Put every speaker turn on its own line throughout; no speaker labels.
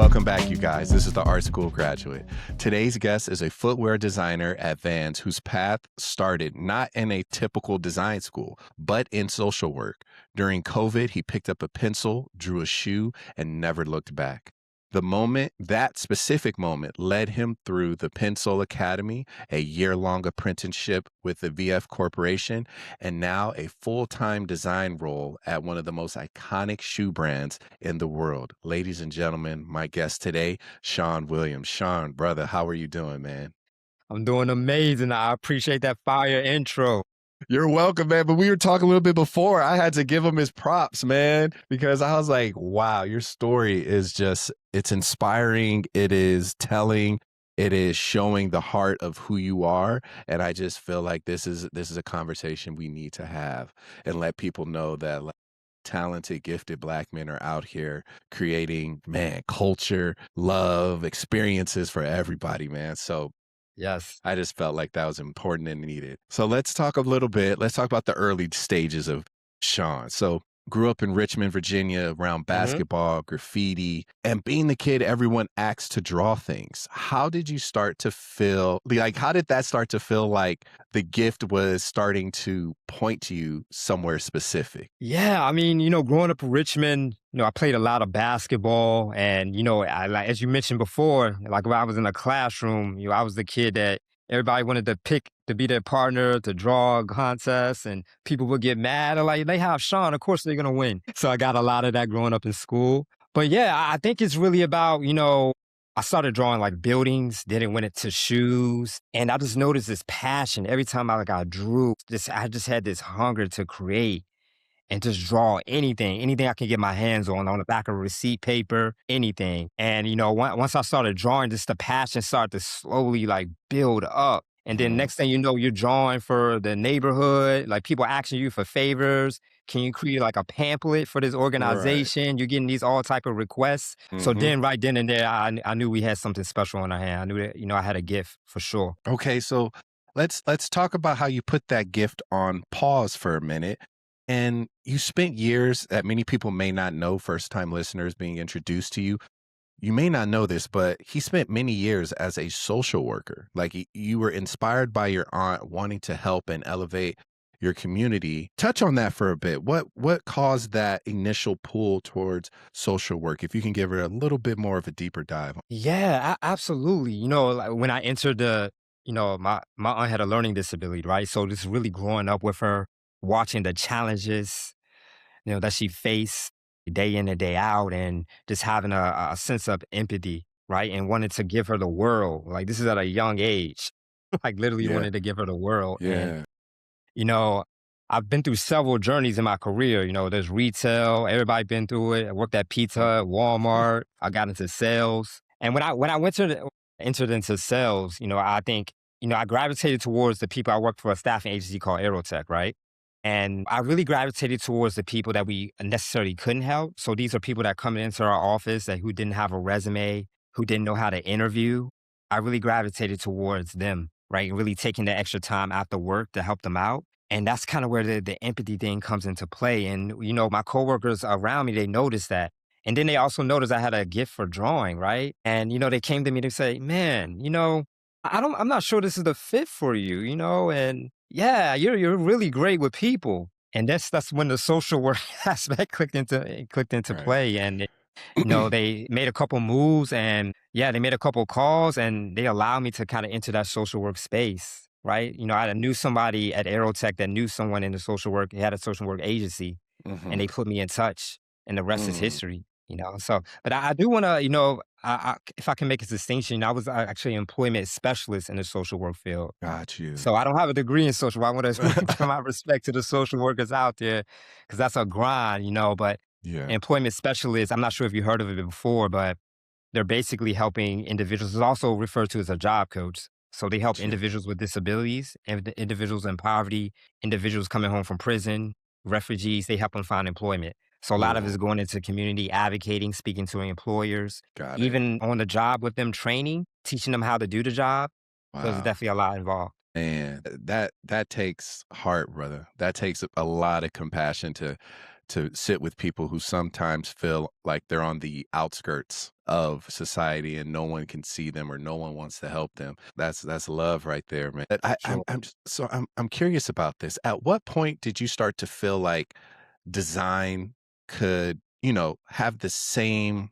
Welcome back, you guys. This is the Art School graduate. Today's guest is a footwear designer at Vans whose path started not in a typical design school, but in social work. During COVID, he picked up a pencil, drew a shoe, and never looked back. That specific moment led him through the Pensole Academy, a year-long apprenticeship with the VF Corporation, and now a full-time design role at one of the most iconic shoe brands in the world. Ladies and gentlemen, my guest today, Shawn Williams. Shawn, brother, how are you doing, man?
I'm doing amazing. I appreciate that fire intro.
You're welcome, man. But we were talking a little bit before. I had to give him his props, man, because I was like, wow, your story is just, it's inspiring. It is telling. It is showing the heart of who you are. And I just feel like this is a conversation we need to have and let people know that like, talented, gifted Black men are out here creating, man, culture, love, experiences for everybody, man. So
Yes.
I just felt like that was important and needed. So let's talk a little bit. Let's talk about the early stages of Shawn. So grew up in Richmond, Virginia, around basketball, graffiti, and being the kid everyone asks to draw things. How did you start to feel like, how did that start to feel like the gift was starting to point to you somewhere specific?
Yeah, I mean, growing up in Richmond, I played a lot of basketball, and I like as you mentioned before, like when I was in a classroom, I was the kid that everybody wanted to pick to be their partner to draw contests, and people would get mad or like they have Shawn, of course they're gonna win. So I got a lot of that growing up in school. But yeah, I think it's really about I started drawing like buildings, then it went into shoes, and I just noticed this passion every time I drew. I just had this hunger to create and just draw anything I can get my hands on the back of a receipt paper, anything. And, once I started drawing, just the passion started to slowly like build up. And then next thing you know, you're drawing for the neighborhood, like people asking you for favors. Can you create like a pamphlet for this
Right.
organization? You're getting these all type of requests. So
hmm
then right then and there, I knew we had something special in our hand. I knew that, I had a gift for sure.
Okay, so let's talk about how you put that gift on pause for a minute. And you spent years that many people may not know, first time listeners being introduced to you. You may not know this, but he spent many years as a social worker. Like you were inspired by your aunt wanting to help and elevate your community. Touch on that for a bit. What caused that initial pull towards social work? If you can give her a little bit more of a deeper dive.
Yeah, absolutely. Like when I entered my aunt had a learning disability, right? So just really growing up with her, watching the challenges, that she faced day in and day out, and just having a sense of empathy, right? And wanted to give her the world. Like this is at a young age, like literally
Yeah,
wanted to give her the world. And
yeah.
you know, I've been through several journeys in my career. There's retail, everybody been through it. I worked at Pizza Hut, Walmart. I got into sales. And when I entered into sales, I think, I gravitated towards the people. I worked for a staffing agency called Aerotech, right? And I really gravitated towards the people that we necessarily couldn't help. So these are people that come into our office who didn't have a resume, who didn't know how to interview. I really gravitated towards them, right? Really taking the extra time after work to help them out. And that's kind of where the empathy thing comes into play. And, my coworkers around me, they noticed that. And then they also noticed I had a gift for drawing, right? And, they came to me to say, man, I'm not sure this is the fit for you, and yeah, you're really great with people. And that's when the social work aspect clicked into
Right.
play. And, they made a couple moves and yeah, they made a couple calls and they allowed me to kind of enter that social work space, right? I knew somebody at Aerotech that knew someone in the social work, he had a social work agency, and
hmm
they put me in touch, and the rest is history. So, but I do want to, if I can make a distinction, I was actually an employment specialist in the social work field.
Got you.
So I don't have a degree in social work. I want to give my respect to the social workers out there because that's a grind. But
Yeah.
employment specialists, I'm not sure if you heard of it before, but they're basically helping individuals. It's also referred to as a job coach. So they help
Yeah.
individuals with disabilities, and individuals in poverty, individuals coming home from prison, refugees. They help them find employment. So a lot of it is
Ooh,
going into community advocating, speaking to employers,
got it.
even on the job with them, training, teaching them how to do the job. So there's
Wow.
definitely a lot involved.
Man, that takes heart, brother. That takes a lot of compassion to sit with people who sometimes feel like they're on the outskirts of society and no one can see them or no one wants to help them. That's love right there, man. But
Sure.
I'm curious about this. At what point did you start to feel like design could, have the same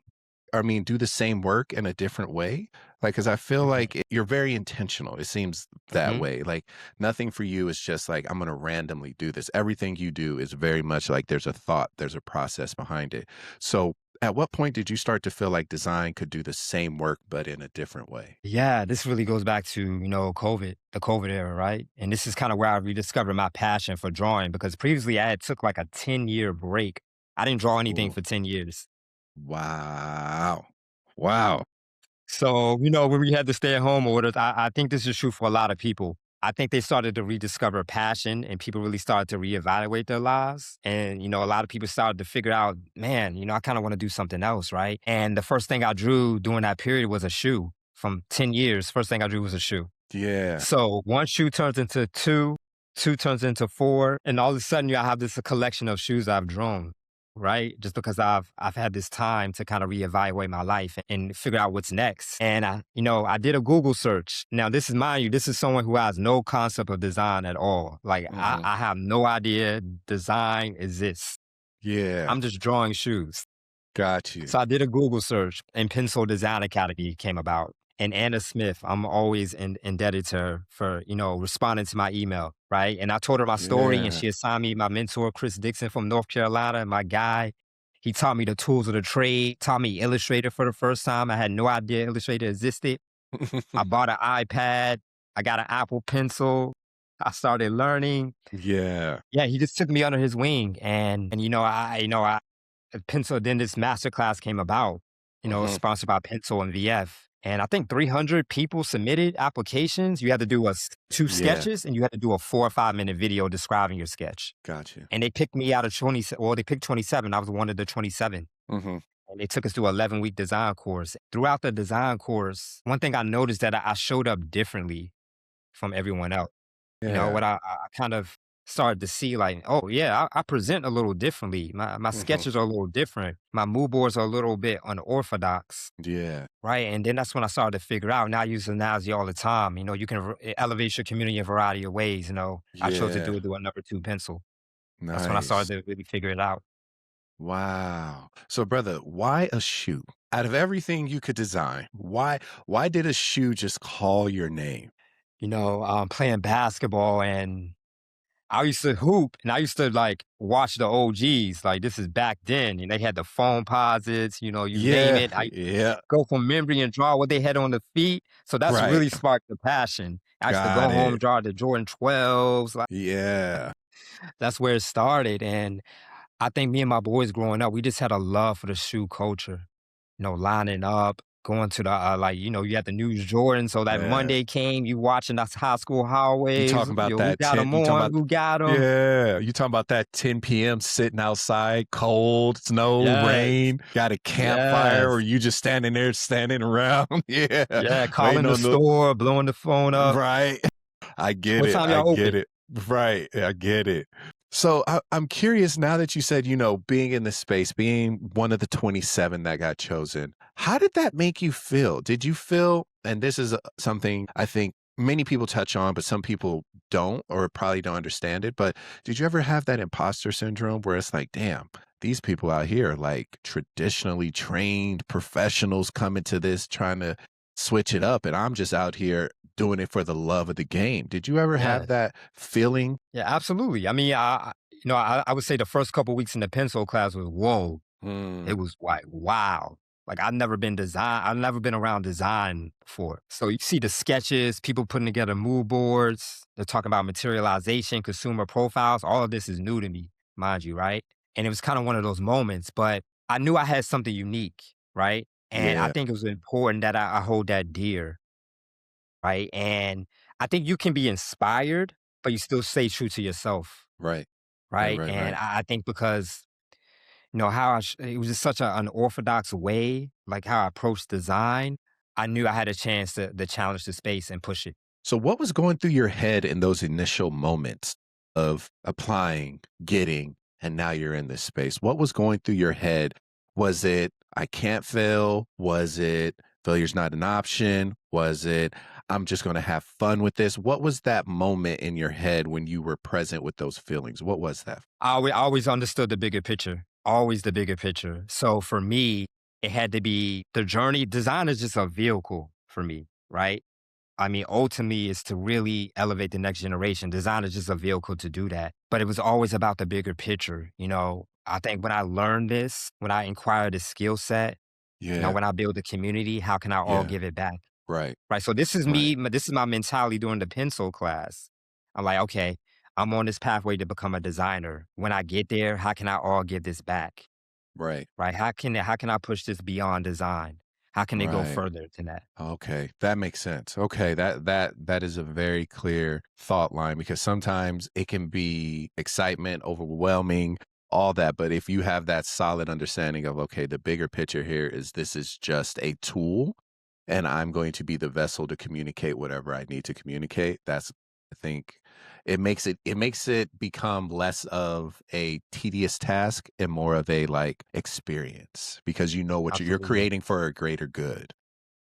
do the same work in a different way? Like, because I feel
Mhm.
like you're very intentional. It seems that
Mhm.
way. Like, nothing for you is just like, I'm going to randomly do this. Everything you do is very much like there's a thought, there's a process behind it. So, at what point did you start to feel like design could do the same work, but in a different way?
Yeah, this really goes back to, COVID, the COVID era, right? And this is kind of where I rediscovered my passion for drawing because previously I had took like a 10-year break. I didn't draw anything
Ooh,
for 10 years.
wow. Wow.
So, when we had the stay-at-home orders, I think this is true for a lot of people. I think they started to rediscover passion and people really started to reevaluate their lives. And, a lot of people started to figure out, man, I kind of want to do something else, right? And the first thing I drew during that period was a shoe. From 10 years, first thing I drew was a shoe.
Yeah.
So one shoe turns into two, two turns into four, and all of a sudden I have this collection of shoes I've drawn, right? Just because I've had this time to kind of reevaluate my life and figure out what's next. And I did a Google search. Now this is mind you, this is someone who has no concept of design at all. Like
Hmm.
I have no idea design exists.
Yeah.
I'm just drawing shoes.
Got you.
So I did a Google search and Pensole Design Academy came about. And Anna Smith, I'm always indebted to her for, responding to my email, right? And I told her my story and
Yeah.
she assigned me my mentor, Chris Dixon from North Carolina, my guy. He taught me the tools of the trade, taught me Illustrator for the first time. I had no idea Illustrator existed. I bought an iPad. I got an Apple Pencil. I started learning.
Yeah.
Yeah, he just took me under his wing. And Pencil, then this masterclass came about,
Hmm.
sponsored by Pencil and VF. And I think 300 people submitted applications. You had to do two
Yeah.
sketches and you had to do a 4 or 5 minute video describing your sketch.
Got you.
And they picked me out of 20, well, they picked 27. I was one of the 27.
Hmm.
And they took us through an 11-week design course. Throughout the design course, one thing I noticed that I showed up differently from everyone else.
Yeah.
What I kind of started to see like, oh yeah, I present a little differently. My
Hmm.
sketches are a little different. My mood boards are a little bit unorthodox,
Yeah.
right? And then that's when I started to figure out. Now I use analogy all the time. You can elevate your community in a variety of ways. I chose to do
Yeah.
it through a number two pencil. That's when I
Nice.
started to really figure it out.
Wow. So, brother, why a shoe? Out of everything you could design, why did a shoe just call your name?
Playing basketball and I used to hoop and I used to like watch the OGs. Like this is back then, and they had the foam posits, you name
Yeah.
it. I
Yeah.
go from memory and draw what they had on the feet. So that's
Right.
really sparked the passion. I used to go
Got
home and
it.
draw the Jordan 12s. Like
Yeah.
that's where it started. And I think me and my boys growing up, we just had a love for the shoe culture. Lining up, going to the you had the new Jordan. So that
Yeah.
Monday came, you watching the high school
You
hallways.
talking about
Who
that
got
10
them
you talking
on?
about
Who got them?
Yeah, you talking about that 10 p.m. sitting outside, cold, snow,
Yes,
rain, got a campfire, or
yes.
you just standing there standing around? Yeah,
Yeah,
waiting
calling the
on the
store, blowing the phone up.
right. I get
"What
it.
time
I
y'all
get
open?"
it. Right. I get it. So I'm curious now that you said, being in this space, being one of the 27 that got chosen, how did that make you feel? Did you feel, and this is something I think many people touch on, but some people don't or probably don't understand it. But did you ever have that imposter syndrome where it's like, damn, these people out here are like traditionally trained professionals coming to this trying to switch it up, and I'm just out here doing it for the love of the game. Did you ever have
Yes.
that feeling?
Yeah, absolutely. I mean, I would say the first couple weeks in the pencil class was, "Whoa." It
Mm,
was like, wow. Like I've never been around design before. So you see the sketches, people putting together mood boards, they're talking about materialization, consumer profiles. All of this is new to me, mind you, right? And it was kind of one of those moments, but I knew I had something unique, right? And I
yeah,
think it was important that I hold that dear, right? And I think you can be inspired, but you still stay true to yourself,
right, right,
right?
right,
And
right.
I think because how it was just such an unorthodox way, like how I approached design. I knew I had a chance to challenge the space and push it.
So what was going through your head in those initial moments of applying, getting, and now you're in this space. What was going through your head? Was it, I can't fail? Was it, failure's not an option? Was it, I'm just going to have fun with this? What was that moment in your head when you were present with those feelings? What was that?
I always understood the bigger picture, always the bigger picture. So for me, it had to be the journey. Design is just a vehicle for me, right? I mean, ultimately, is to really elevate the next generation. Design is just a vehicle to do that. But it was always about the bigger picture. I think when I learned this, when I acquired this skill set,
Yeah.
when I build a community, how can I all
Yeah.
give it back?
Right.
Right. So this is
Right.
me. This is my mentality during the pencil class. I'm like, okay, I'm on this pathway to become a designer. When I get there, how can I all give this back?
Right.
Right. How can I push this beyond design? How can it go
Right.
further than that?
Okay, that makes sense. Okay, that is a very clear thought line because sometimes it can be excitement, overwhelming, all that. But if you have that solid understanding of, okay, the bigger picture here is this is just a tool and I'm going to be the vessel to communicate whatever I need to communicate. That's, I think, it makes it become less of a tedious task and more of a like experience because you know what you're
Absolutely.
creating for a greater good.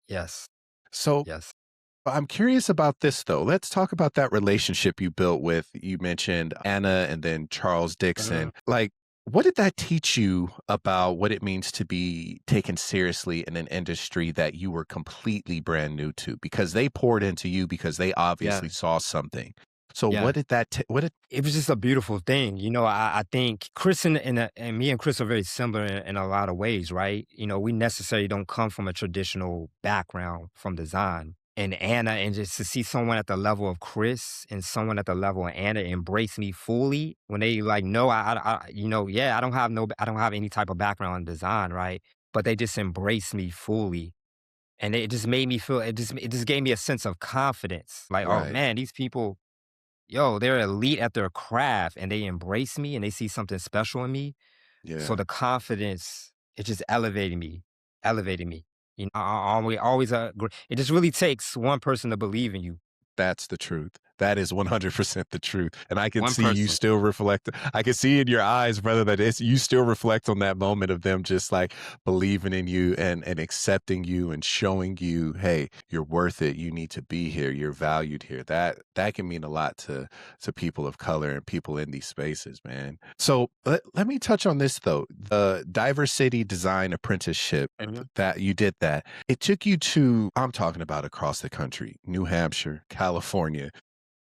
Yes.
So
Yes.
I'm curious about this though. Let's talk about that relationship you built with, you mentioned Anna and then Charles
Mhm.
Dixon. Like, what did that teach you about what it means to be taken seriously in an industry that you were completely brand new to? Because they poured into you because they
Yeah.
obviously saw something. So
Yeah.
what did that what did
It was just a beautiful thing. I think Chris and me and Chris are very similar in a lot of ways, right? We necessarily don't come from a traditional background from design. And Anna, and just to see someone at the level of Chris and someone at the level of Anna embrace me fully when they like, no, yeah, I don't have any type of background in design, right? But they just embrace me fully. And it just made me feel, it just gave me a sense of confidence. Like, oh
right.
man, these people, yo, they're elite at their craft and they embrace me and they see something special in me. So
Yeah.
the confidence, it just elevated me. It just really takes one person to believe in you.
That's the truth. That is 100% the truth, and I can
One
see you
person.
still reflect I can see in your eyes, brother, that it's you still reflect on that moment of them just, like, believing in you and accepting you and showing you, "Hey, you're worth it. You need to be here. You're valued here." That can mean a lot to people of color and people in these spaces, man. So, let me touch on this, though. The diversity design apprenticeship,
Mhm.
that you did that. It took you to I'm talking about across the country, New Hampshire, California,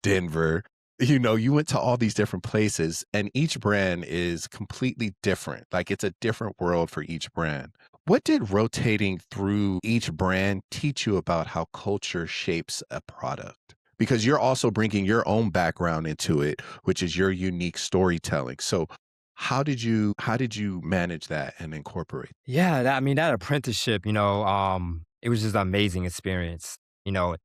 Denver. You went to all these different places, and each brand is completely different. Like it's a different world for each brand. What did rotating through each brand teach you about how culture shapes a product? Because you're also bringing your own background into it, which is your unique storytelling. So, how did you manage that and incorporate?
Yeah, that apprenticeship, it was just an amazing experience. You know,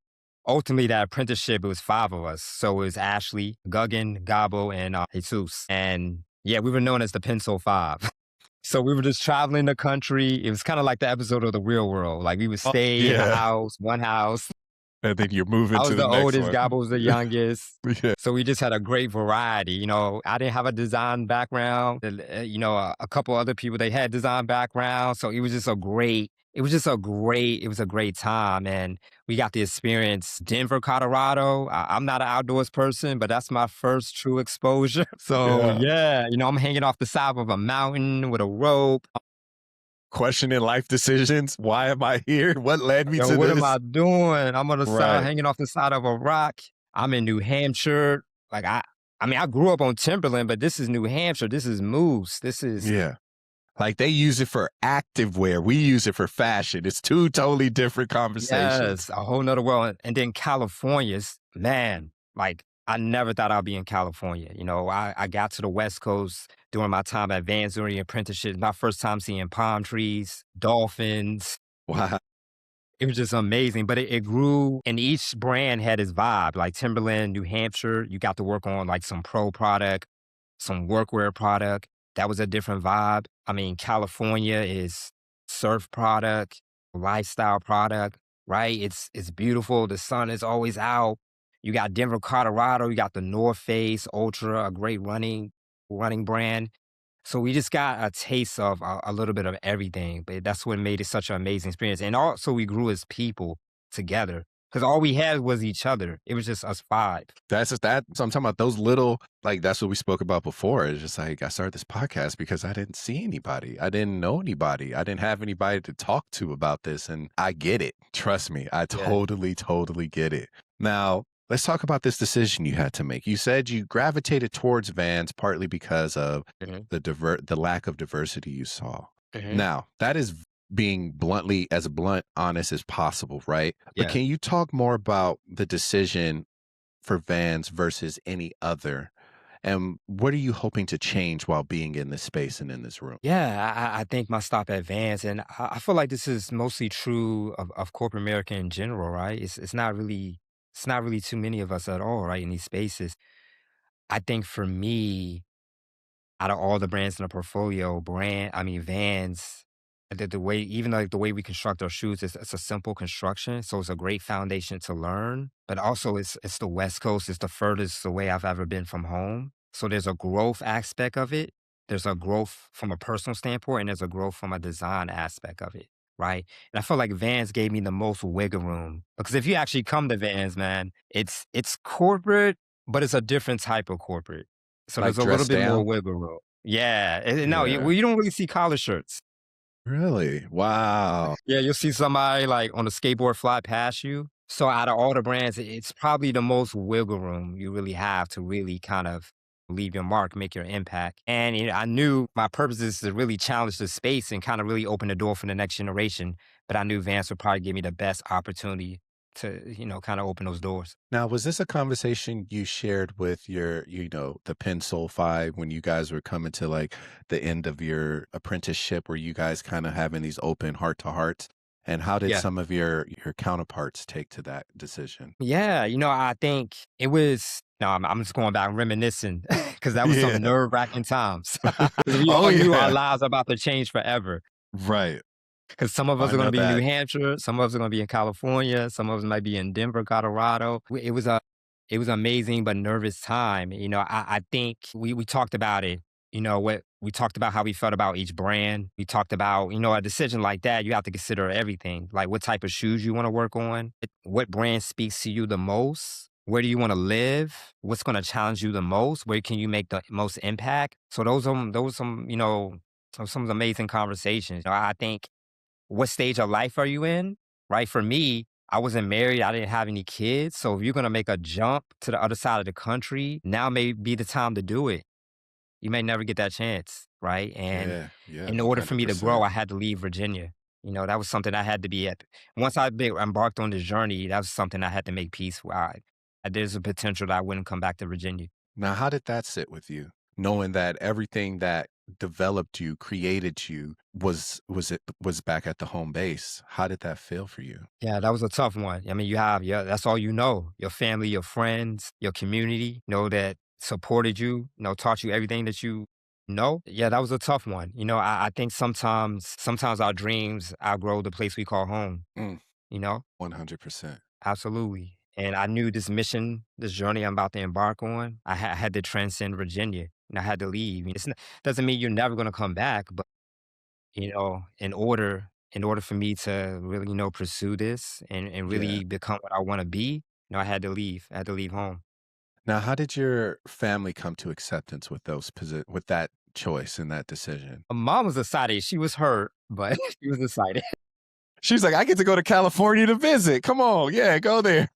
Ultimately, that apprenticeship, it was five of us. So it was Ashley, Guggen, Gabo, and Jesus. And yeah, we were known as the Pencil Five. So we were just traveling the country. It was kind of like the episode of The Real World. Like we would
Oh,
stay in a
yeah.
house, one house.
And then you're moving
I
to
was
the
the
next
oldest,
one.
Gabo was the youngest.
Yeah.
So we just had a great variety. I didn't have a design background. A couple other people, they had design background. So it was a great time. And we got to experience Denver, Colorado. I'm not an outdoors person, but that's my first true exposure. So
Yeah.
yeah, I'm hanging off the side of a mountain with a rope.
Questioning life decisions. Why am I here? What led me
Yo,
to
what am
this?
I doing? I'm on the side,
Right.
hanging off the side of a rock. I'm in New Hampshire. Like I mean, I grew up on Timberland, but this is New Hampshire. This is moose. This is
Yeah. Like they use it for active wear. We use it for fashion. It's two totally different conversations.
yes, a whole nother world. And then California's man. Like I never thought I'd be in California. I got to the West Coast during my time at Vans during the apprenticeship. My first time seeing palm trees, dolphins.
Wow.
It was just amazing, but it grew, and each brand had its vibe. Like Timberland, New Hampshire, you got to work on like some pro product, some workwear product. That was a different vibe. I mean, California is surf product, lifestyle product, right? It's beautiful. The sun is always out. You got Denver, Colorado. You got the North Face Ultra, a great running brand. So we just got a taste of a little bit of everything, but that's what made it such an amazing experience. And also we grew as people together because all we had was each other. It was just us five.
That's just that. So I'm talking about those little, like, that's what we spoke about before. It's just like I started this podcast because I didn't see anybody. I didn't know anybody. I didn't have anybody to talk to about this. And I get it. Trust me. I
Yeah.
totally get it. Now, let's talk about this decision you had to make. You said you gravitated towards Vans partly because of
Mhm.
the lack of diversity you saw.
Mhm.
Now, that is being bluntly as blunt honest as possible, right? But
Yeah.
can you talk more about the decision for Vans versus any other? And what are you hoping to change while being in this space and in this room?
Yeah, I think my stop at Vans, and I feel like this is mostly true of corporate America in general, right? It's not really too many of us at all, right, in these spaces. I think for me, out of all the brands in the portfolio, Vans, the way, even like the way we construct our shoes, it's a simple construction. So it's a great foundation to learn, but also it's the West Coast. It's the furthest away I've ever been from home. So there's a growth aspect of it. There's a growth from a personal standpoint, and there's a growth from a design aspect of it. Right. And I feel like Vans gave me the most wiggle room because if you actually come to Vans, man, it's corporate, but it's a different type of corporate. So
Like
there's a little
dress
bit more
down?
wiggle room. Yeah, no,
Yeah.
well, you don't really see collar shirts.
Really? Wow.
Yeah, you'll see somebody, like, on a skateboard fly past you. So out of all the brands, it's probably the most wiggle room you really have to really kind of leave your mark, make your impact. And, I knew my purpose is to really challenge the space and kinda really open the door for the next generation, but I knew Vance would probably give me the best opportunity to, kinda open those doors.
Now, was this a conversation you shared with the Pensole 5 when you guys were coming to like the end of your apprenticeship? Were you guys kind of having these open heart to hearts? And how did
Yeah.
some of your counterparts take to that decision?
Yeah, I think it was no, I'm just going back and reminiscing because that was some
Yeah.
nerve-wracking times. Because we
Oh
all knew our
yeah.
lives are about to change forever.
Right.
Because some of us
I
are gonna
know
be in New
that.
Hampshire, some of us are gonna be in California, some of us might be in Denver, Colorado. It was amazing but nervous time. I think we talked about it. What we talked about how we felt about each brand. We talked about, a decision like that, you have to consider everything. Like what type of shoes you want to work on, what brand speaks to you the most, where do you want to live, what's going to challenge you the most, where can you make the most impact. So those some, some amazing conversations. I think what stage of life are you in? Right? For me, I wasn't married. I didn't have any kids. So if you're going to make a jump to the other side of the country, now may be the time to do it. You may never get that chance. Right. And
Yeah, yeah,
in order for me to grow,
100%.
I had to leave Virginia. That was something I had to be at. Once I embarked on this journey, that was something I had to make peace with. There's a potential that I wouldn't come back to Virginia.
Now, how did that sit with you? Knowing that everything that developed you, created you was back at the home base. How did that feel for you?
Yeah, that was a tough one. I mean, that's all you know. Your family, your friends, your community, that supported you, taught you everything that you know. Yeah, that was a tough one. I think sometimes our dreams outgrow the place we call home,
Mm,
you know?
100%.
Absolutely. And I knew this mission, this journey I'm about to embark on, I had to transcend Virginia and I had to leave. Doesn't mean you're never going to come back, but in order for me to really, pursue this and
Yeah.
really become what I want to be, I had to leave. I had to leave home.
Now, how did your family come to acceptance with with that choice and that decision?
My mom was excited. She was hurt, but she was excited.
She's like, "I get to go to California to visit. Come on, yeah, go there."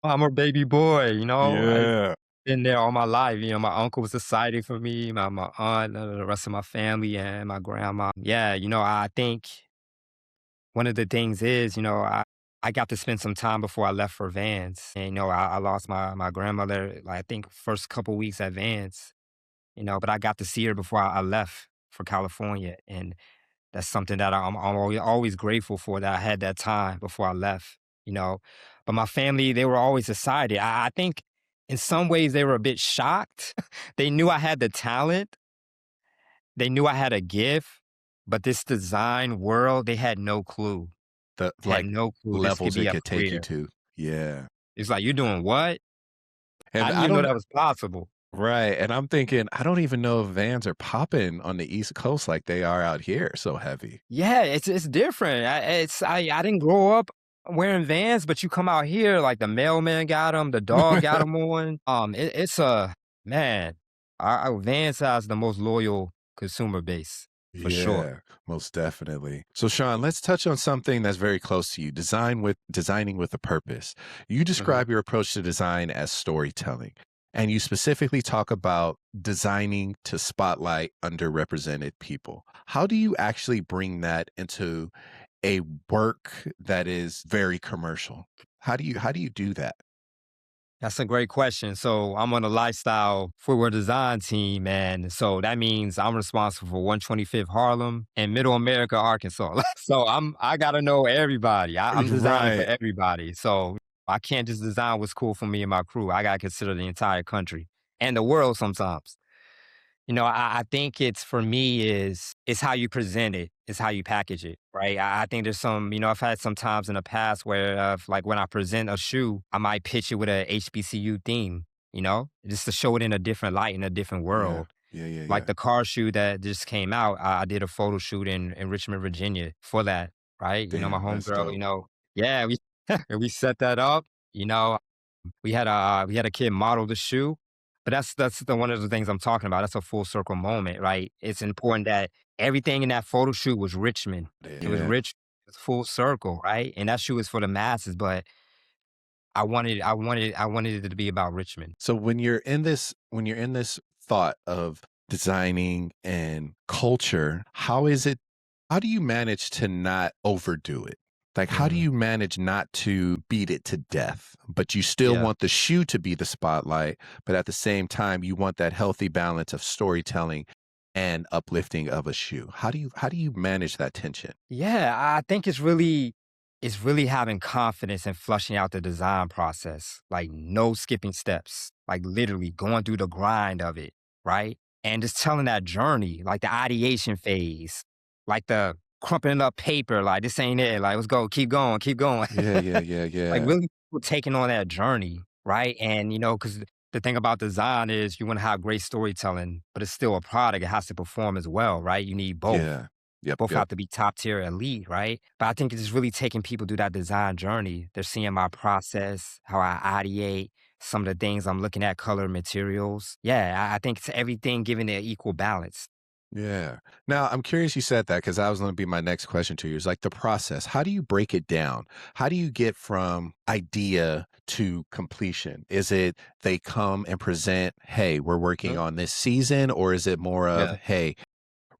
I'm her baby boy, I've
Yeah.
been there all my life. My uncle was excited for me, my aunt, the rest of my family, and my grandma. Yeah, I think one of the things is, I got to spend some time before I left for Vans. And, I lost my grandmother, like, I think first couple weeks at Vans, but I got to see her before I left for California. And that's something that I'm always grateful for that I had that time before I left, you know. But my family, they were always excited. I think in some ways they were a bit shocked. They knew I had the talent, they knew I had a gift, but this design world, they had no clue.
The
Had
like
no clue this could
levels
be
it
a
could take you
career.
to. Yeah.
It's like, "You're doing what?" I
And
didn't
I
even know
don't
that was possible.
Right, and I'm thinking, I don't even know if Vans are popping on the East Coast like they are out here, so heavy.
Yeah, it's different. I didn't grow up wearing Vans, but you come out here, like, the mailman got them, the dog got them on. It's a man, our Vans has the most loyal consumer base, for sure.
Yeah, most definitely. So Sean, let's touch on something that's very close to you, designing with a purpose. You
Mhm.
describe your approach to design as storytelling, and you specifically talk about designing to spotlight underrepresented people. How do you actually bring that into a work that is very commercial? How do you do that?
That's a great question. So I'm on a lifestyle footwear design team, and so that means I'm responsible for 125th Harlem and Middle America, Arkansas. So I gotta know everybody. I'm designing for
Right.
everybody. So I can't just design what's cool for me and my crew. I gotta consider the entire country and the world sometimes. I think it's for me is how you present it, is how you package it, right? I think there's I've had some times in the past where, like when I present a shoe, I might pitch it with a HBCU theme, just to show it in a different light, in a different
Yeah.
world.
Yeah, yeah,
Like
yeah.
the car shoe that just came out, I did a photo shoot in Richmond, Virginia for that, right? My
Damn, that's
homegirl,
dope.
yeah, we we set that up, we had a kid model the shoe, but that's the one of the things I'm talking about. That's a full circle moment, right? It's important that everything in that photo shoot was Richmond. It was
Yeah.
rich, it's full circle, right? And that shoe is for the masses, but I wanted it to be about Richmond.
So when you're in this thought of designing and culture, how do you manage to not overdo it? Like how do
Mhm.
you manage not to beat it to death, but you still
Yeah.
want the shoe to be the spotlight, but at the same time you want that healthy balance of storytelling and uplifting of a shoe. How do you manage that tension?
Yeah, I think it's really having confidence and flushing out the design process. Like no skipping steps. Like literally going through the grind of it, right? And just telling that journey, like the ideation phase, like the crumpling up paper, like this ain't it. Like let's go, keep going, keep going.
Yeah, yeah, yeah,
Like
yeah.
really people taking on that journey, right? And because the thing about design is you want to have great storytelling, but it's still a product. It has to perform as well, right? You need both
Yeah. Yep,
both
yep.
have to be top tier elite, right? But I think it's just really taking people through that design journey. They're seeing my process, how I ideate, some of the things I'm looking at, color materials. Yeah, I think it's everything given their equal balance.
Yeah. Now, I'm curious you said that because that was going to be my next question to you. Is like the process. How do you break it down? How do you get from idea to completion? Is it they come and present, hey, we're working
Mhm.
on this season, or is it more of,
Yeah.
hey,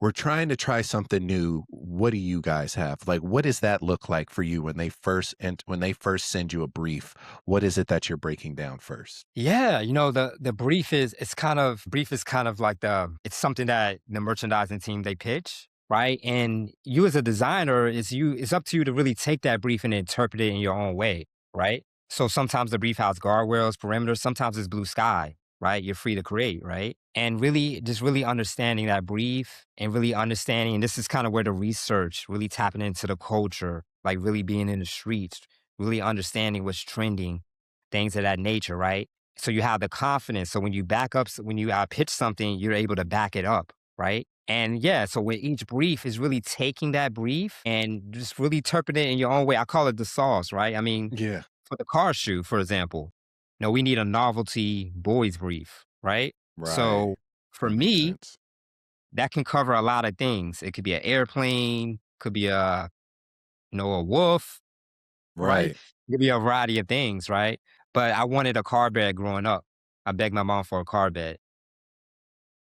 we're trying to try something new. What do you guys have? Like, what does that look like for you when they first send you a brief? What is it that you're breaking down first?
Yeah, the brief is kind of like it's something that the merchandising team they pitch, right? And you as a designer, it's up to you to really take that brief and interpret it in your own way, right? So sometimes the brief has guardrails, perimeters, sometimes it's blue sky, right? You're free to create, right? And really just really understanding that brief and really understanding, and this is kind of where the research, really tapping into the culture, like really being in the streets, really understanding what's trending, things of that nature, right? So you have the confidence. So when you back up, when you pitch something, you're able to back it up, right? And yeah, so with each brief is really taking that brief and just really interpreting it in your own way. I call it the sauce, right? I mean,
Yeah.
for the car shoe, for example, we need a novelty boys brief, right?
Right.
So for
That makes
me,
sense.
that can cover a lot of things. It could be an airplane, could be a wolf, right?
Right.
It could be a variety of things, right? But I wanted a car bed growing up. I begged my mom for a car bed,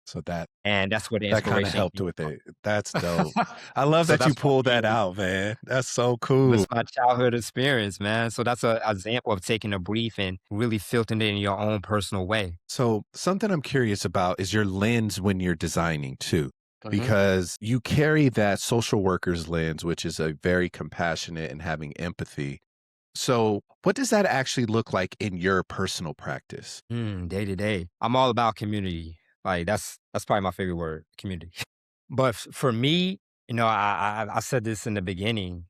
So that
and that's where the
That kinda
inspiration
helped
came
with
from.
it. That's dope. I love
So
that you
that's what
pulled that
made
out, man. That's so
it was
cool.
my childhood experience, man. So that's a example of taking a brief and really filtering it in your own personal way.
So, something I'm curious about is your lens when you're designing too,
Mhm.
because you carry that social worker's lens, which is a very compassionate and having empathy. So, what does that actually look like in your personal practice?
Day to day. I'm all about community. Like that's probably my favorite word, community. But for me, I said this in the beginning.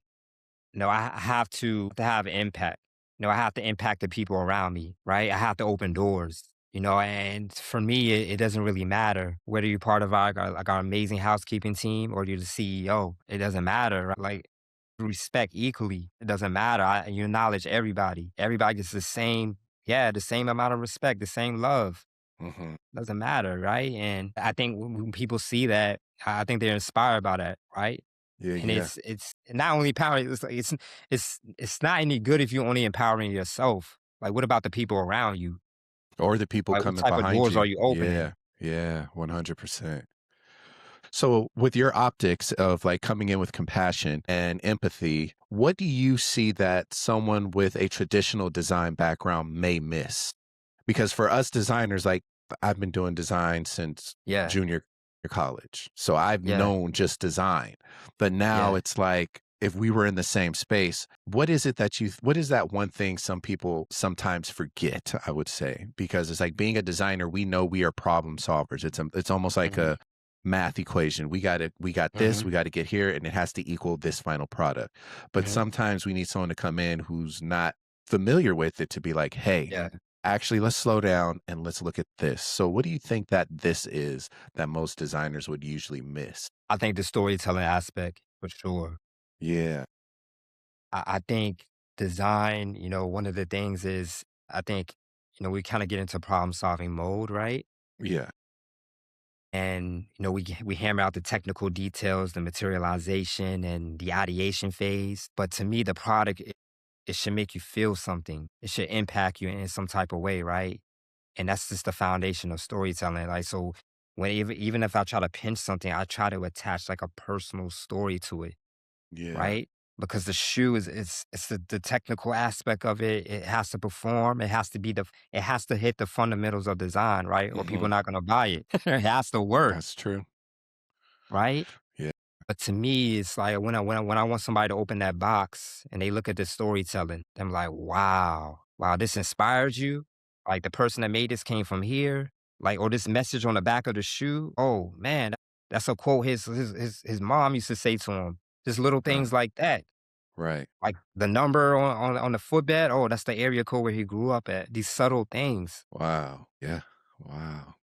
I have to have impact. I have to impact the people around me, right? I have to open doors. And for me, it doesn't really matter whether you're part of our amazing housekeeping team or you're the CEO. It doesn't matter. Right? Like respect equally. It doesn't matter. You acknowledge everybody. Everybody gets the same, yeah, the same amount of respect, the same love.
Hmm.
Doesn't matter, right? And I think when people see that, I think they're inspired by that, right?
Yeah,
And
yeah.
it's not only empowering. It's like it's not any good if you're only empowering yourself. Like, what about the people around you?
Or the people
Like, what
coming
type of
behind
doors are
you.
you
Yeah,
opening?
yeah, 100%. So, with your optics of like coming in with compassion and empathy, what do you see that someone with a traditional design background may miss? Because for us designers, like I've been doing design since
Yeah,
junior college. So I've
yeah,
known just design. But now
yeah.
it's like if we were in the same space, what is it that what is that one thing some people sometimes forget, I would say? Because it's like being a designer, we know we are problem solvers. It's almost like
Mhm,
a math equation. We got this,
mhm,
we got to get here and it has to equal this final product. But
mhm.
sometimes we need someone to come in who's not familiar with it to be like, "Hey,
Yeah,
actually, let's slow down and let's look at this." So, what do you think that this is that most designers would usually miss?
I think the storytelling aspect for sure.
Yeah,
I think design, one of the things is I think, we kinda get into problem solving mode, right?
yeah,
And, we hammer out the technical details, the materialization and the ideation phase. But to me, the product, it should make you feel something. It should impact you in some type of way, right? And that's just the foundation of storytelling. Like, so when even if I try to pinch something, I try to attach like a personal story to it,
yeah.
right? Because the shoe is it's the technical aspect of it. It has to perform. It has to hit the fundamentals of design, right? Or people
Hmm.
are not gonna buy it. It has to work,
That's true.
right?
Yeah.
But to me, it's like when I want somebody to open that box and they look at the storytelling, I'm like, wow, wow, this inspires you. Like the person that made this came from here. Like, or this message on the back of the shoe. Oh man, that's a quote his mom used to say to him. Just little
Right.
things like that.
Right.
Like the number on the footbed. Oh, that's the area code where he grew up at. These subtle things.
Wow. Yeah. Wow.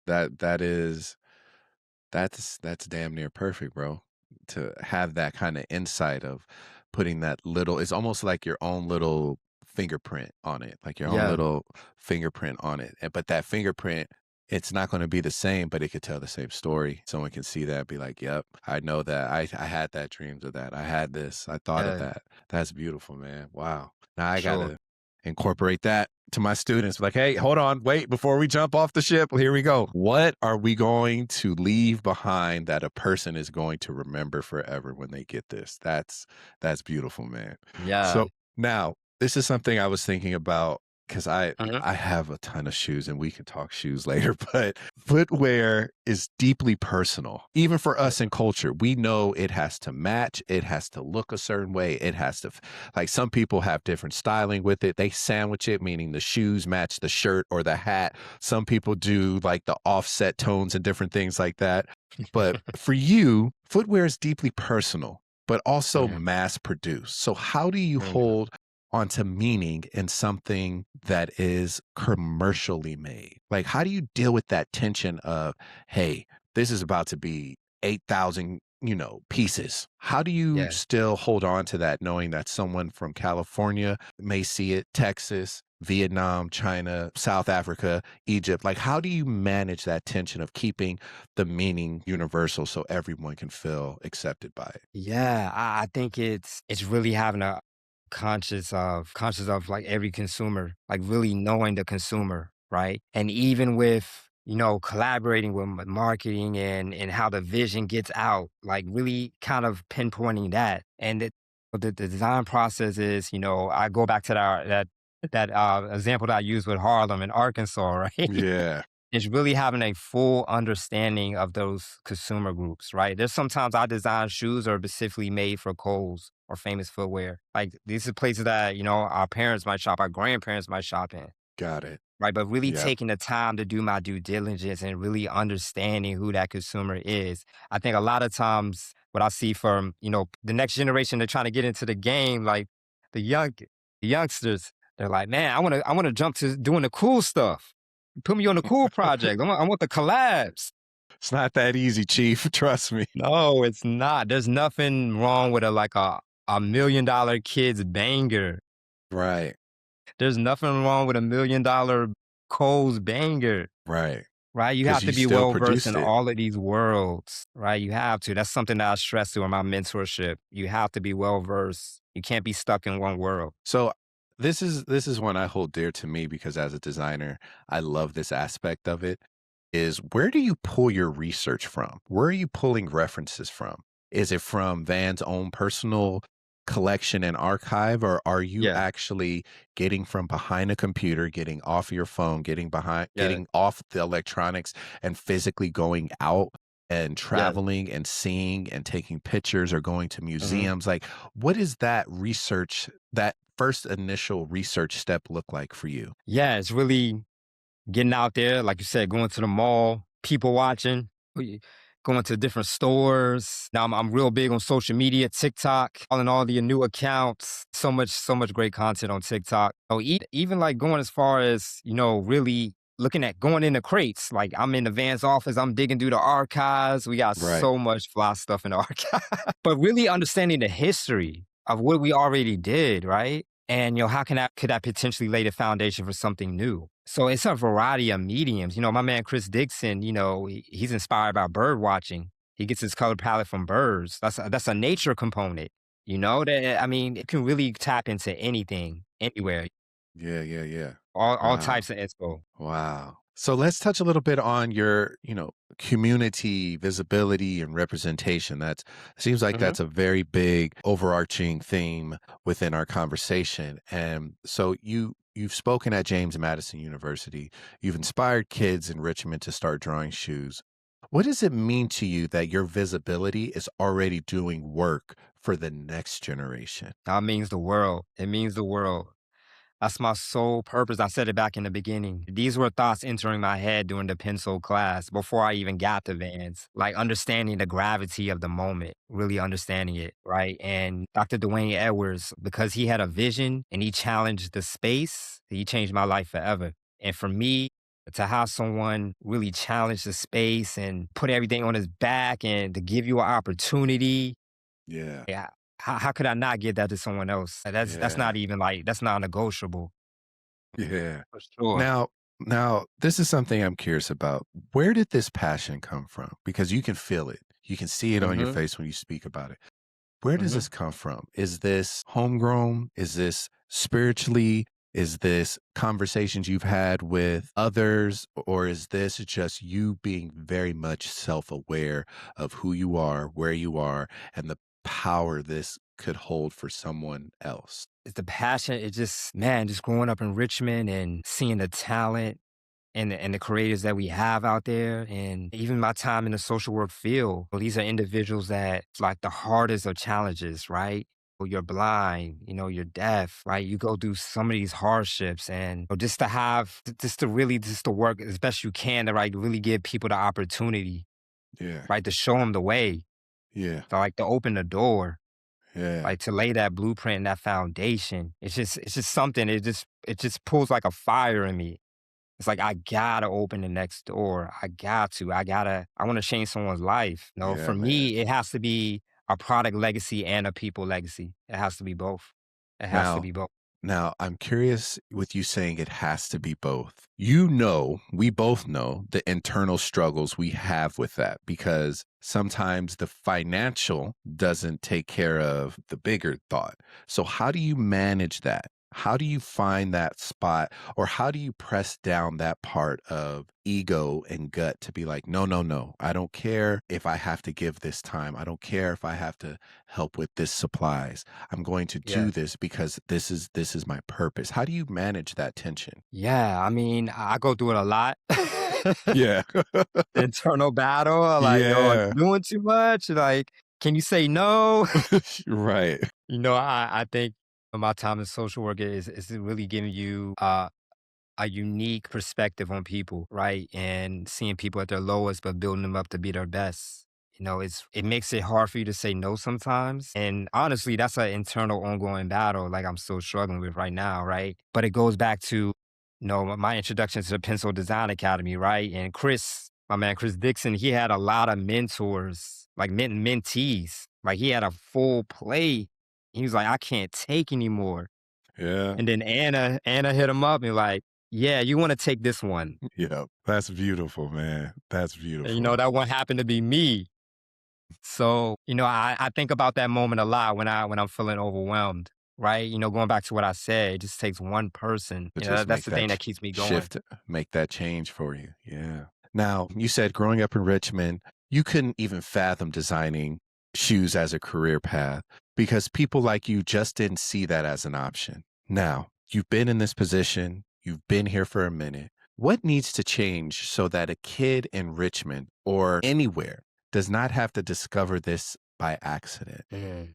That's damn near perfect, bro. To have that kind of insight of putting that little, it's almost like your own little fingerprint on it, like your own
Yeah,
little fingerprint on it. But that fingerprint, it's not going to be the same, but it could tell the same story. Someone can see that, be like, "Yep, I know that. I had that dreams of that. I had this. I thought of
yeah,
that." That's beautiful, man. Wow. Now
for
I
sure.
gotta incorporate that to my students. Like, hey, hold on, wait, before we jump off the ship, here we go. What are we going to leave behind that a person is going to remember forever when they get this? That's beautiful, man.
Yeah.
So now this is something I was thinking about because
Mhm.
I have a ton of shoes and we can talk shoes later, but footwear is deeply personal. Even for
Yeah.
us in culture, we know it has to match, it has to look a certain way, it has to like some people have different styling with it. They sandwich it, meaning the shoes match the shirt or the hat. Some people do like the offset tones and different things like that. But for you, footwear is deeply personal, but also
Mhm.
mass produced. So, how do you
Mhm.
hold onto meaning in something that is commercially made? Like, how do you deal with that tension of, hey, this is about to be 8,000, pieces. How do you
Yeah.
still hold on to that knowing that someone from California may see it, Texas, Vietnam, China, South Africa, Egypt? Like, how do you manage that tension of keeping the meaning universal so everyone can feel accepted by it?
Yeah, I think it's really having a conscious of like every consumer, like really knowing the consumer, right? And even with collaborating with marketing and how the vision gets out, like really kind of pinpointing that. And the design process is, I go back to that example that I used with Harlem in Arkansas, right?
Yeah,
It's really having a full understanding of those consumer groups, right? There's sometimes I design shoes are specifically made for Kohl's or Famous Footwear. Like these are places that, our parents might shop, our grandparents might shop in,
got it.
right? But really
Yep,
taking the time to do my due diligence and really understanding who that consumer is. I think a lot of times what I see from, the next generation, they're trying to get into the game, like the youngsters, they're like, man, I want to jump to doing the cool stuff. Put me on the cool project. I want the collabs.
It's not that easy, chief. Trust me.
No, it's not. There's nothing wrong with a $1 million kid's banger.
Right.
There's nothing wrong with $1 million Cole's banger,
Right.
right? You have
Because
to
you
be
still
well versed
produced
in
it.
all of these worlds, right? You have to. That's something that I stress to in my mentorship. You have to be well versed. You can't be stuck in one world.
So this is one I hold dear to me because as a designer, I love this aspect of it. Is where do you pull your research from? Where are you pulling references from? Is it from Van's own personal collection and archive, or are you
Yeah,
actually getting from behind a computer, getting off your phone,
yeah,
getting off the electronics and physically going out and
yeah.
traveling and seeing and taking pictures or going to
Mhm.
museums? Like, what is that research, that first initial research step look like for you?
Yeah, it's really getting out there, like you said, going to the mall, people watching, going to different stores. Now I'm real big on social media, TikTok, following all the new accounts. So much great content on TikTok. Oh, even like going as far as really looking at going into crates. Like I'm in the Vans office, I'm digging through the archives. We got
Right.
so much fly stuff in the archive, but really understanding the history of what we already did, right? And how can that could that potentially lay the foundation for something new? So it's a variety of mediums. My man Chris Dixon, he's inspired by bird watching. He gets his color palette from birds. That's a nature component. That I mean, it can really tap into anything, anywhere,
Yeah, yeah, yeah.
all
Wow.
types of expo.
Wow. So let's touch a little bit on your, community visibility and representation. That's seems like
Hmm.
that's a very big overarching theme within our conversation. And so you've spoken at James Madison University. You've inspired kids in Richmond to start drawing shoes. What does it mean to you that your visibility is already doing work for the next generation?
That means the world. It means the world. That's my sole purpose. I said it back in the beginning. These were thoughts entering my head during the pencil class before I even got to Vans. Like understanding the gravity of the moment, really understanding it, right? And Dr. Dwayne Edwards, because he had a vision and he challenged the space, he changed my life forever. And for me, to have someone really challenge the space and put everything on his back and to give you an opportunity,
Yeah.
yeah. How could I not give that to someone else? That's
Yeah.
not even like that's not negotiable.
Yeah.
For sure.
Now, this is something I'm curious about. Where did this passion come from? Because you can feel it. You can see it on your
Mhm,
face when you speak about it. Where does
mhm.
this come from? Is this homegrown? Is this spiritually? Is this conversations you've had with others? Or is this just you being very much self aware of who you are, where you are, and the power this could hold for someone else?
It's the passion. It just man, just growing up in Richmond and seeing the talent and the creators that we have out there, and even my time in the social work field. Well, these are individuals that it's like the hardest of challenges, right? Well, you're blind, you're deaf, right? You go through some of these hardships, and just to have, just to really, just to work as best you can to right, really give people the opportunity,
Yeah.
right, to show them the way,
Yeah.
to open the door,
Yeah.
like to lay that blueprint and that foundation. It's just something. It just pulls like a fire in me. It's like I gotta open the next door. I want to change someone's life.
Yeah,
For
man.
me, it has to be a product legacy and a people legacy. It has to be both. It has to
Now,
be both.
now I'm curious with you saying it has to be both. We both know the internal struggles we have with that because sometimes the financial doesn't take care of the bigger thought. So how do you manage that? How do you find that spot or how do you press down that part of ego and gut to be like, no, no, no. I don't care if I have to give this time. I don't care if I have to help with this supplies. I'm going to
Yeah.
do this because this is my purpose. How do you manage that tension?
Yeah. I mean, I go through it a lot.
Yeah.
Internal battle. Like, yo, are you
Yeah.
doing too much? Like, can you say no?
Right.
I think my time in social work is really giving you a unique perspective on people, right? And seeing people at their lowest, but building them up to be their best. It makes it hard for you to say no sometimes. And honestly, that's an internal ongoing battle, like I'm still struggling with right now, right? But it goes back to my introduction to the Pensole Design Academy, right? And Chris, my man Chris Dixon, he had a lot of mentors, like mentees. Like he had a full plate. He was like, I can't take anymore.
Yeah.
And then Anna hit him up and like, yeah, you want to take this one.
Yeah. That's beautiful, man. That's
And
beautiful.
that one happened to be me. So, I think about that moment a lot when I'm feeling overwhelmed, right? Going back to what I said, it just takes one person.
To just
That's
make
the
that
thing that keeps me going.
shift, make that change for you. Yeah. Now, you said growing up in Richmond, you couldn't even fathom designing shoes as a career path because people like you just didn't see that as an option. Now, you've been in this position, you've been here for a minute. What needs to change so that a kid in Richmond or anywhere does not have to discover this by accident?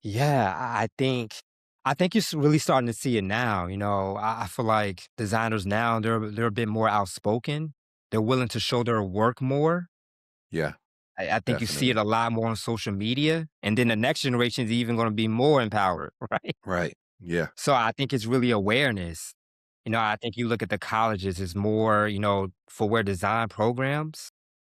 Yeah, I think you're really starting to see it now. I feel like designers now they're a bit more outspoken. They're willing to show their work more.
Yeah,
I think you see it
definitely.
a lot more on social media, and then the next generation is even going to be more empowered, right?
Right. Yeah.
So I think it's really awareness. I think you look at the colleges, it's more, footwear design programs.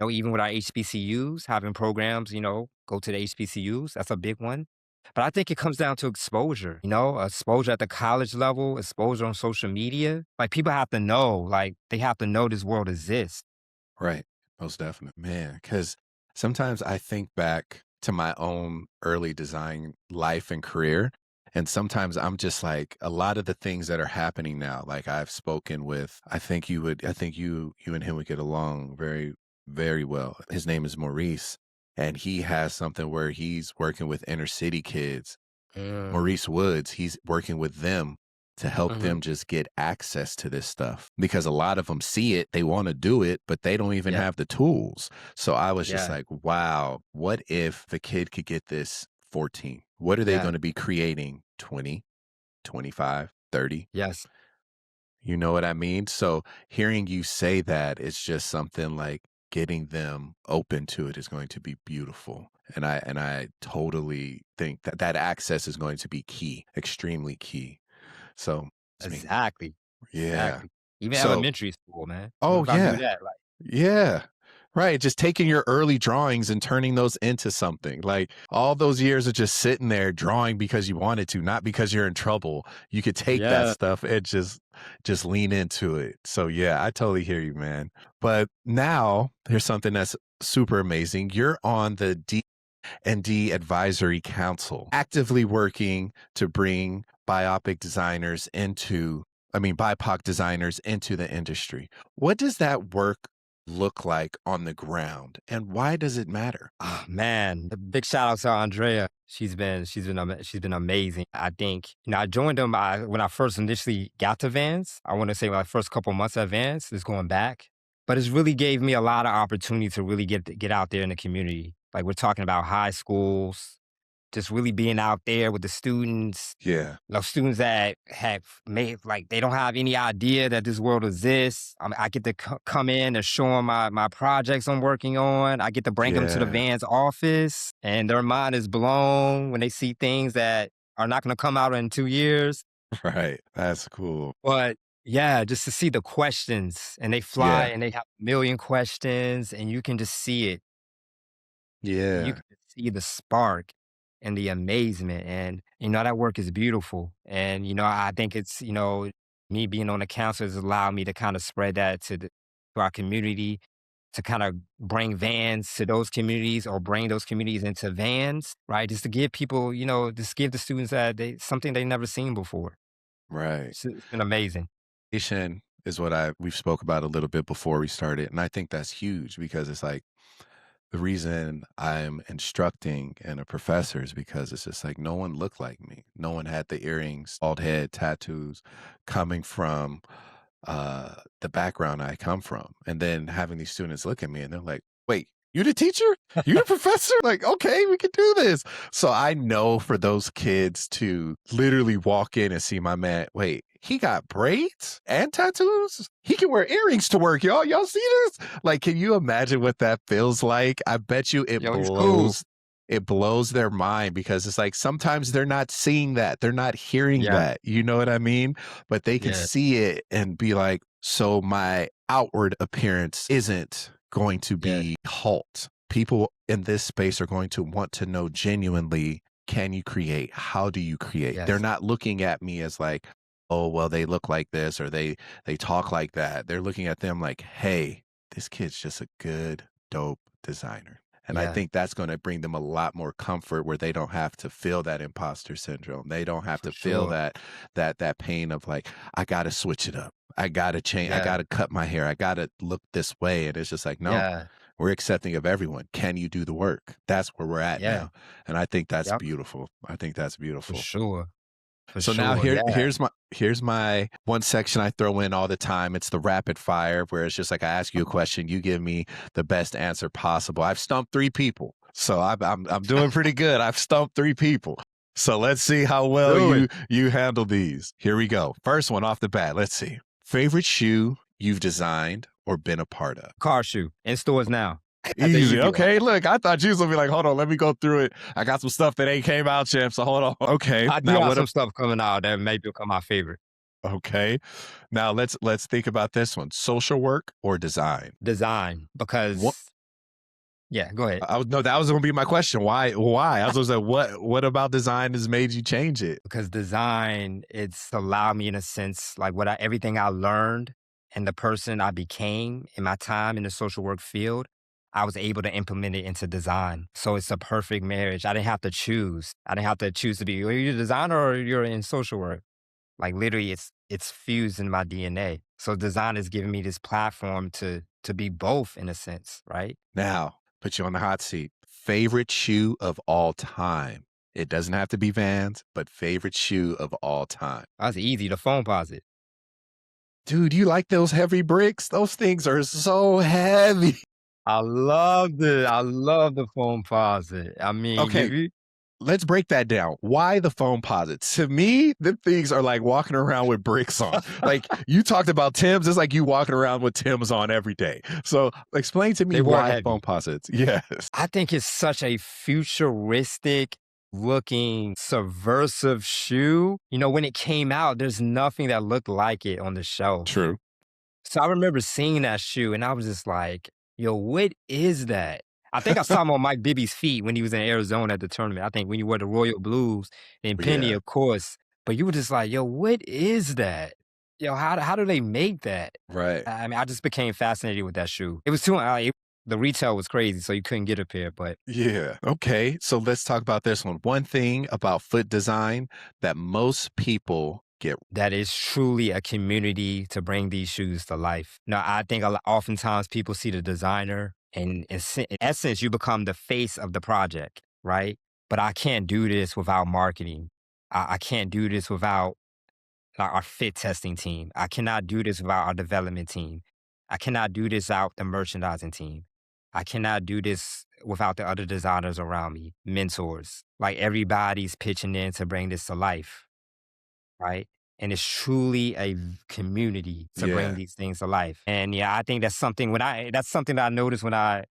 Even with our HBCUs, having programs, go to the HBCUs, that's a big one. But I think it comes down to exposure, exposure at the college level, exposure on social media. Like people have to know, like they have to know this world exists.
Right. Most definitely. Man, because sometimes I think back to my own early design life and career. And sometimes I'm just like a lot of the things that are happening now. Like I've spoken with, I think you and him would get along very, very well. His name is Maurice. And he has something where he's working with inner city kids.
Mm.
Maurice Woods, he's working with them to help
Hmm.
them just get access to this stuff because a lot of them see it, they want to do it, but they don't even
Yeah,
have the tools. So I was just
yeah,
like, wow, what if the kid could get this 14? What are they
yeah,
going to be creating 20, 25, 30?
yes,
You know what I mean? So hearing you say that, it's just something like getting them open to it is going to be beautiful. And I totally think that that access is going to be key, extremely key. So, I mean,
exactly,
yeah.
exactly. Even
So,
elementary school, man. What
oh
if I do
yeah,
that? Like,
yeah. Right, just taking your early drawings and turning those into something. Like all those years of just sitting there drawing because you wanted to, not because you're in trouble. You could take that
yeah,
stuff and just lean into it. So yeah, I totally hear you, man. But now here's something that's super amazing. You're on the D&D Advisory Council, actively working to bring BIPOC designers into the industry. What does that work look like on the ground and why does it matter?
oh man, a big shout out to Andrea. She's been amazing. I think I joined them when I first initially got to Vans. I want to say my first couple months at Vans is going back, but it's really gave me a lot of opportunity to really get out there in the community. Like we're talking about high schools, just really being out there with the students,
Yeah.
students that have made like they don't have any idea that this world exists. I get to come in and show them my projects I'm working on. I get to bring them to the
Yeah.
Vans office, and their mind is blown when they see things that are not going to come out in 2 years.
Right. That's cool.
But yeah, just to see the questions, and they fly
Yeah.
and they have a million questions, and you can just see it. You
Yeah.
can see the spark and the amazement, and, that work is beautiful, and, I think it's, me being on the council has allowed me to kinda spread that to our community, to kinda bring Vans to those communities or bring those communities into Vans, right? Just to give people, just give the students that they something they never seen before.
Right.
It's been amazing.
Education is what we've spoke about a little bit before we started. And I think that's huge because it's like the reason I'm instructing and a professor is because it's just like no one looked like me. No one had the earrings, bald head, tattoos coming from the background I come from. And then having these students look at me and they're like, wait, you the teacher? You the professor? Like, okay, we can do this. So I know for those kids to literally walk in and see my man, wait, he got braids and tattoos? He can wear earrings to work, y'all. Y'all see this? Like, can you imagine what that feels like? I bet you
Yo, he's cool.
it blows their mind because it's like sometimes they're not seeing that. They're not hearing
Yeah,
that. You know what I mean? But they can
yeah.
see it and be like, So my outward appearance isn't going to
Yes,
be halt. People in this space are going to want to know genuinely, can you create? How do you create? They're
yes,
not looking at me as like, oh, well, they look like this or they talk like that. They're looking at them like, hey, this kid's just a good, dope designer. And I
yeah,
think that's going to bring them a lot more comfort where they don't have to feel that imposter syndrome. They don't have
for
to feel
sure.
that pain of like, I gotta switch it up. I gotta change. I
Yeah,
gotta cut my hair. I gotta look this way. And it's just like, no,
yeah,
we're accepting of everyone. Can you do the work? That's where we're at
yeah,
now. And I think that's
yep,
beautiful. I think that's
for
beautiful.
sure, for
So now
sure. Yeah,
here's my one section I throw in all the time. It's the rapid fire where it's just like I ask you a question, you give me the best answer possible. I've stumped 3 people. So I'm doing pretty good. I've stumped 3 people. So let's see how well
do it.
you handle these. Here we go. First one off the bat. Let's see. Favorite shoe you've designed or been a part of?
Car shoe in stores now. That's an
Easy.
easy one.
Okay. Look, I thought you was gonna be like, hold on, let me go through it. I got some stuff that ain't came out yet. So hold on. Okay.
I do
Now
have
what
some stuff coming out that may become my favorite.
Okay. Now let's think about this one. Social work or design?
Design,
What
because yeah, go ahead.
I was no, that was gonna be my question. Why? I was gonna say, what about design has made you change it?
Because design, it's allowed me in a sense, like everything I learned and the person I became in my time in the social work field, I was able to implement it into design. So it's a perfect marriage. I didn't have to choose. I didn't have to choose to be, are you a designer or you're in social work? Like literally it's fused in my DNA. So design has given me this platform to be both in a sense, right?
Now, put you on the hot seat. Favorite shoe of all time. It doesn't have to be Vans, but favorite shoe of all time.
That's easy. The phone posit.
Dude, you like those heavy bricks? Those things are so heavy.
I loved it. I love the phone posit. I mean,
Okay, let's break that down. Why the foam posits? To me, the things are like walking around with bricks on. Like you talked about Tim's, it's like you walking around with Tim's on every day. So explain to me
they were
why foam
heavy.
posits. Yes.
I think it's such a futuristic looking subversive shoe. You know, when it came out, there's nothing that looked like it on the shelf.
True.
So I remember seeing that shoe and I was just like, yo, what is that? I think I saw him on Mike Bibby's feet when he was in Arizona at the tournament. I think when you wore the Royal Blues and Penny,
Yeah.
of course. But you were just like, yo, what is that? Yo, how do they make that?
Right.
I mean, I just became fascinated with that shoe. It was too, the retail was crazy, so you couldn't get a pair. But
Yeah. Okay. So let's talk about this one. One thing about foot design that most people get
that is truly a community to bring these shoes to life. Now, I think oftentimes people see the designer, and in essence, you become the face of the project, right? But I can't do this without marketing. I can't do this without our fit testing team. I cannot do this without our development team. I cannot do this without the merchandising team. I cannot do this without the other designers around me, mentors. Like everybody's pitching in to bring this to life, right? And it's truly a community to bring
yeah.
these things to life. And yeah, I think that's something that I notice when I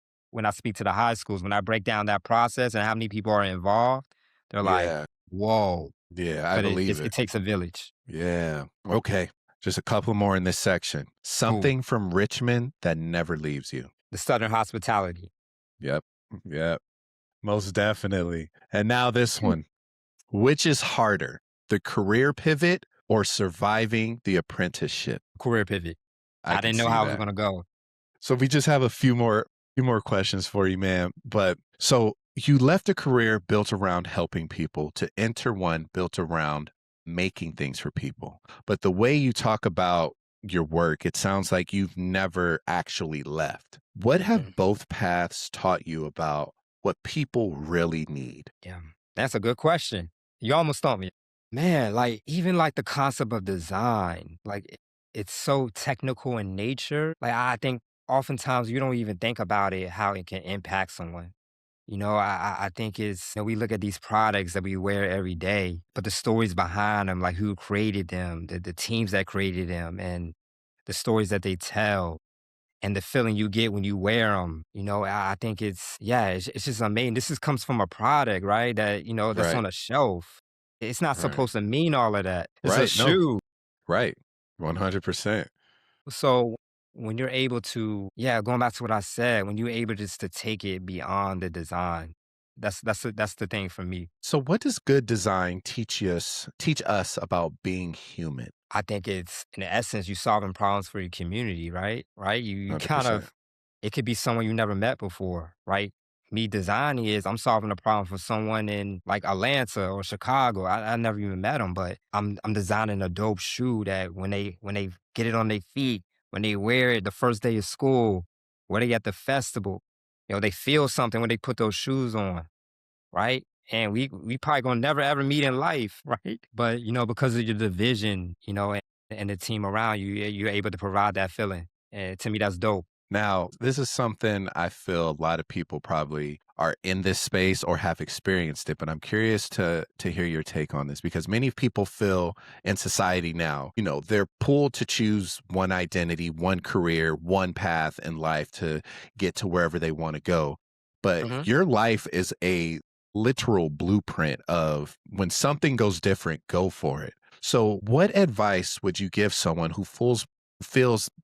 speak to the high schools, when I break down that process and how many people are involved, they're like,
Yeah.
whoa.
Yeah. I
But
believe it.
it takes a village.
Yeah. Okay. Just a couple more in this section.
Cool.
Something from Richmond that never leaves you.
The Southern hospitality.
Yep. Yep. Most definitely. And now this one. Which is harder, the career pivot or surviving the apprenticeship?
Career pivot.
I
I
can
didn't know
see
how it was
that.
gonna go.
So we just have a few more questions for you, man. But so you left a career built around helping people to enter one built around making things for people. But the way you talk about your work, it sounds like you've never actually left. What have
Mm-mm.
both paths taught you about what people really need?
Yeah. That's a good question. You almost stumped me. Man, like even like the concept of design, like it's so technical in nature. Like I think oftentimes you don't even think about it, how it can impact someone. You know, I think it's, we look at these products that we wear every day, but the stories behind them, like who created them, the teams that created them, and the stories that they tell, and the feeling you get when you wear them. You know, I think it's just amazing. Comes from a product, right? That, that's
Right.
on a shelf. It's not
Right.
supposed to mean all of that. It's a
Right. No.
shoe.
Right. 100%.
So when you're able to, yeah, going back to what I said, when you're able just to take it beyond the design, that's the thing for me.
So what does good design teach us about being human?
I think it's in essence you solving problems for your community, right? Right? You kind
100%.
of it could be someone you never met before, right? Me designing is I'm solving a problem for someone in like Atlanta or Chicago. I never even met them, but I'm designing a dope shoe that when they get it on their feet, when they wear it the first day of school, where they at the festival, they feel something when they put those shoes on, right? And we probably gonna never ever meet in life, right? But because of your division, and the team around you, you're able to provide that feeling. And to me, that's dope.
Now, this is something I feel a lot of people probably are in this space or have experienced it, but I'm curious to hear your take on this because many people feel in society now, they're pulled to choose one identity, one career, one path in life to get to wherever they want to go. But
Mhm.
your life is a literal blueprint of when something goes different, go for it. So, what advice would you give someone who feels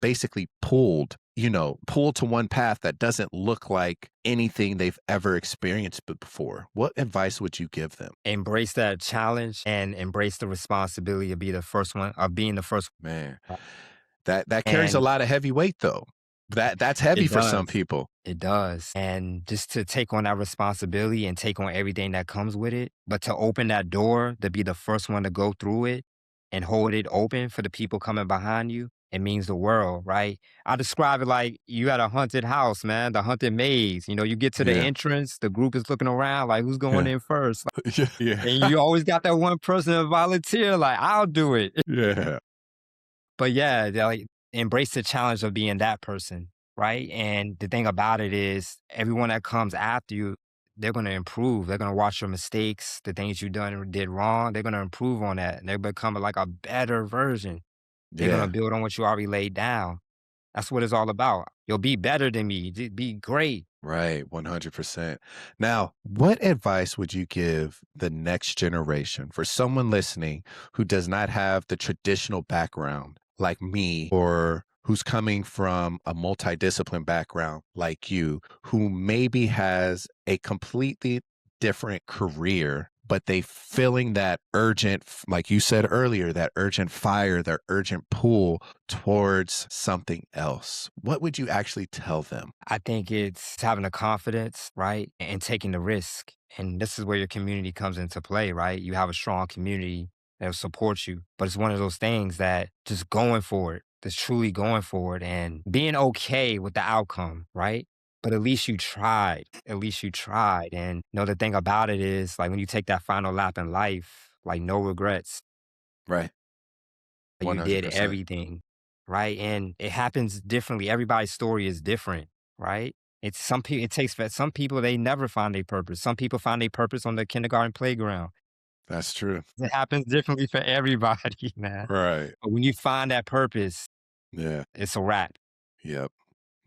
basically pulled to one path that doesn't look like anything they've ever experienced before? What advice would you give them?
Embrace that challenge and embrace the responsibility to be the first one of being the first
Man,
one.
that carries a
And
lot of heavy weight though. That's heavy
it
for some
does.
people.
It does. And just to take on that responsibility and take on everything that comes with it, but to open that door, to be the first one to go through it and hold it open for the people coming behind you, it means the world, right? I describe it like you at a haunted house, man, the haunted maze. You get to the
Yeah.
entrance, the group is looking around like who's going
Yeah.
in first?
Yeah. Yeah.
And you always got that one person to volunteer, like, I'll do it.
Yeah.
But yeah, they're like embrace the challenge of being that person, right? And the thing about it is everyone that comes after you, they're gonna improve. They're gonna watch your mistakes, the things you done or did wrong. They're gonna improve on that. And they become like a better version. They're gonna
Yeah.
build on what you already laid down. That's what it's all about. You'll be better than me. Be great.
Right, 100%. Now, what advice would you give the next generation for someone listening who does not have the traditional background like me or who's coming from a multidiscipline background like you, who maybe has a completely different career, but they feeling that like you said earlier, that urgent fire, that urgent pull towards something else? What would you actually tell them?
I think it's having the confidence, right? And taking the risk. And this is where your community comes into play, right? You have a strong community that will support you. But it's one of those things that just going for it, just truly going for it and being okay with the outcome, right? But at least you tried. At least you tried. And the thing about it is like when you take that final lap in life, like no regrets.
Right.
You did
100%.
everything, right? And it happens differently. Everybody's story is different, right? It's some people. It takes for some people they never find their purpose. Some people find their purpose on the kindergarten playground.
That's true.
It happens differently for everybody, man.
Right.
But when you find that purpose,
Yeah.
it's a wrap.
Yep.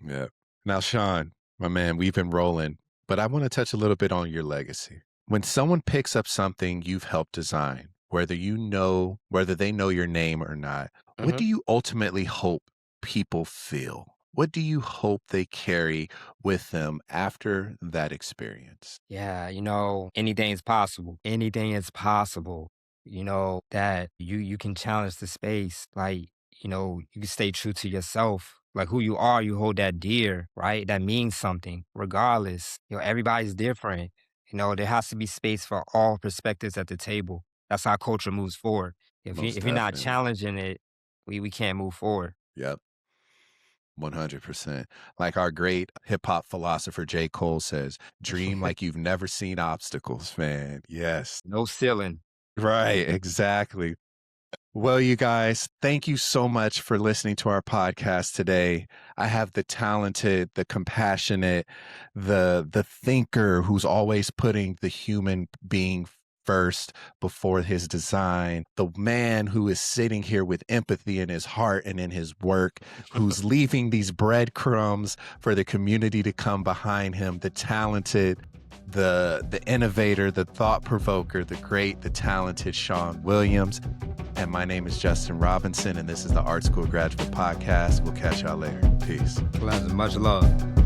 Yep. Now, Sean, my man, we've been rolling, but I want to touch a little bit on your legacy. When someone picks up something you've helped design, whether they know your name or not, what
Mhm.
do you ultimately hope people feel? What do you hope they carry with them after that experience?
Yeah, anything is possible. Anything is possible. That you can challenge the space. Like, you can stay true to yourself. Like who you are, you hold that dear, right? That means something, regardless. Everybody's different. There has to be space for all perspectives at the table. That's how culture moves forward. If you
Most
if you're not
definitely.
challenging it, we can't move forward.
Yep. 100%. Like our great hip hop philosopher J. Cole says, dream like you've never seen obstacles, man. Yes.
No ceiling.
Right. Exactly. Well, you guys, thank you so much for listening to our podcast today. I have the talented, the compassionate, the thinker who's always putting the human being first before his design, the man who is sitting here with empathy in his heart and in his work, who's leaving these breadcrumbs for the community to come behind him, the talented, the innovator, the thought provoker, the great, the talented Shawn Williams. And my name is Justin Robinson, and this is the Art School Graduate Podcast. We'll catch y'all later. Peace.
Much love.